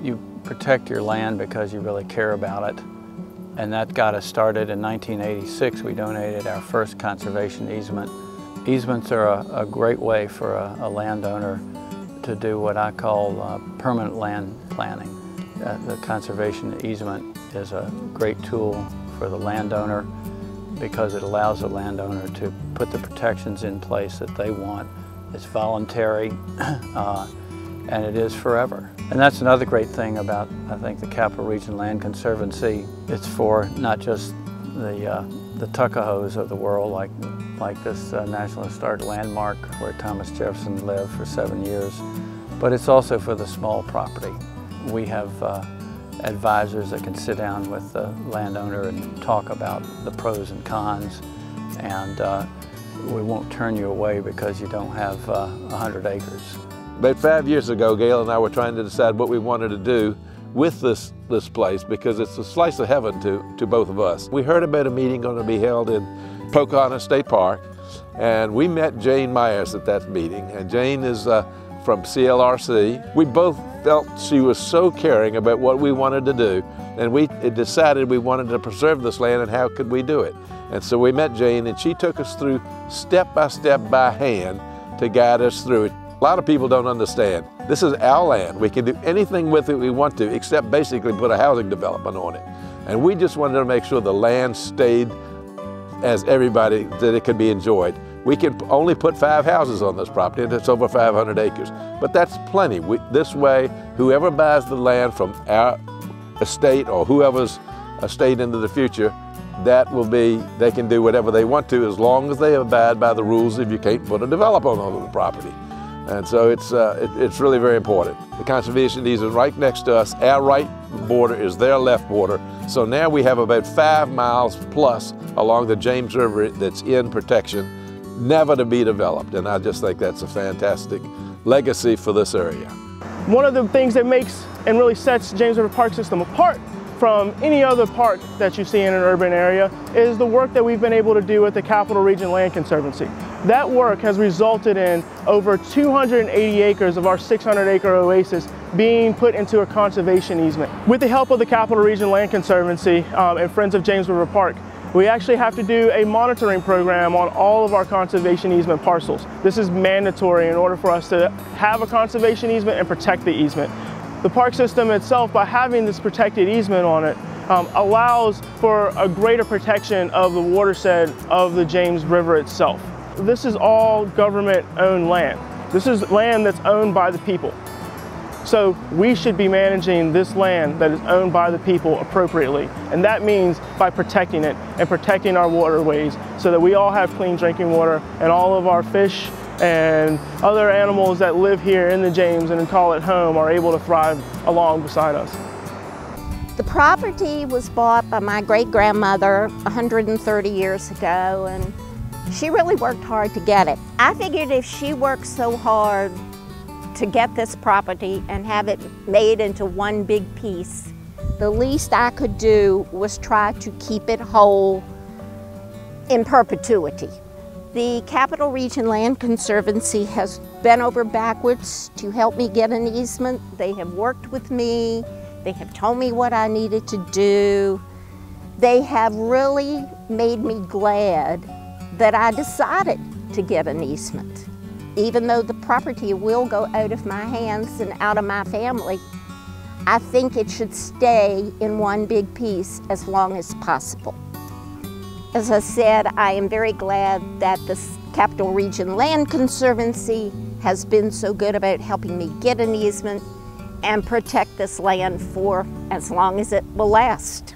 You protect your land because you really care about it. And that got us started in 1986. We donated our first conservation easement. Easements are a great way for a landowner to do what I call permanent land planning. The conservation easement is a great tool for the landowner because it allows the landowner to put the protections in place that they want. It's voluntary and it is forever. And that's another great thing about, I think, the Capital Region Land Conservancy. It's for not just the Tuckahos of the world, like this National Historic Landmark where Thomas Jefferson lived for 7 years, but it's also for the small property. We have advisors that can sit down with the landowner and talk about the pros and cons, and we won't turn you away because you don't have 100 acres. About 5 years ago, Gail and I were trying to decide what we wanted to do with this place because it's a slice of heaven to both of us. We heard about a meeting going to be held in Pocahontas State Park, and we met Jane Myers at that meeting, and Jane is from CLRC. We both felt she was so caring about what we wanted to do, and we decided we wanted to preserve this land and how could we do it. And so we met Jane, and she took us through step by step by hand to guide us through it. A lot of people don't understand. This is our land. We can do anything with it we want to except basically put a housing development on it. And we just wanted to make sure the land stayed as everybody, that it could be enjoyed. We can only put 5 houses on this property and it's over 500 acres. But that's plenty. This way, whoever buys the land from our estate or whoever's estate into the future, that will be, they can do whatever they want to as long as they abide by the rules if you can't put a development on the property. And so it's really very important. The conservation easement right next to us, our right border is their left border. So now we have about 5 miles plus along the James River that's in protection, never to be developed. And I just think that's a fantastic legacy for this area. One of the things that makes and really sets James River Park System apart from any other park that you see in an urban area is the work that we've been able to do with the Capital Region Land Conservancy. That work has resulted in over 280 acres of our 600-acre oasis being put into a conservation easement. With the help of the Capital Region Land Conservancy and Friends of James River Park, we actually have to do a monitoring program on all of our conservation easement parcels. This is mandatory in order for us to have a conservation easement and protect the easement. The park system itself, by having this protected easement on it, allows for a greater protection of the watershed of the James River itself. This is all government-owned land. This is land that's owned by the people. So we should be managing this land that is owned by the people appropriately. And that means by protecting it and protecting our waterways so that we all have clean drinking water and all of our fish and other animals that live here in the James and call it home are able to thrive along beside us. The property was bought by my great-grandmother 130 years ago, and she really worked hard to get it. I figured if she worked so hard to get this property and have it made into one big piece, the least I could do was try to keep it whole in perpetuity. The Capital Region Land Conservancy has bent over backwards to help me get an easement. They have worked with me. They have told me what I needed to do. They have really made me glad that I decided to get an easement. Even though the property will go out of my hands and out of my family, I think it should stay in one big piece as long as possible. As I said, I am very glad that the Capital Region Land Conservancy has been so good about helping me get an easement and protect this land for as long as it will last.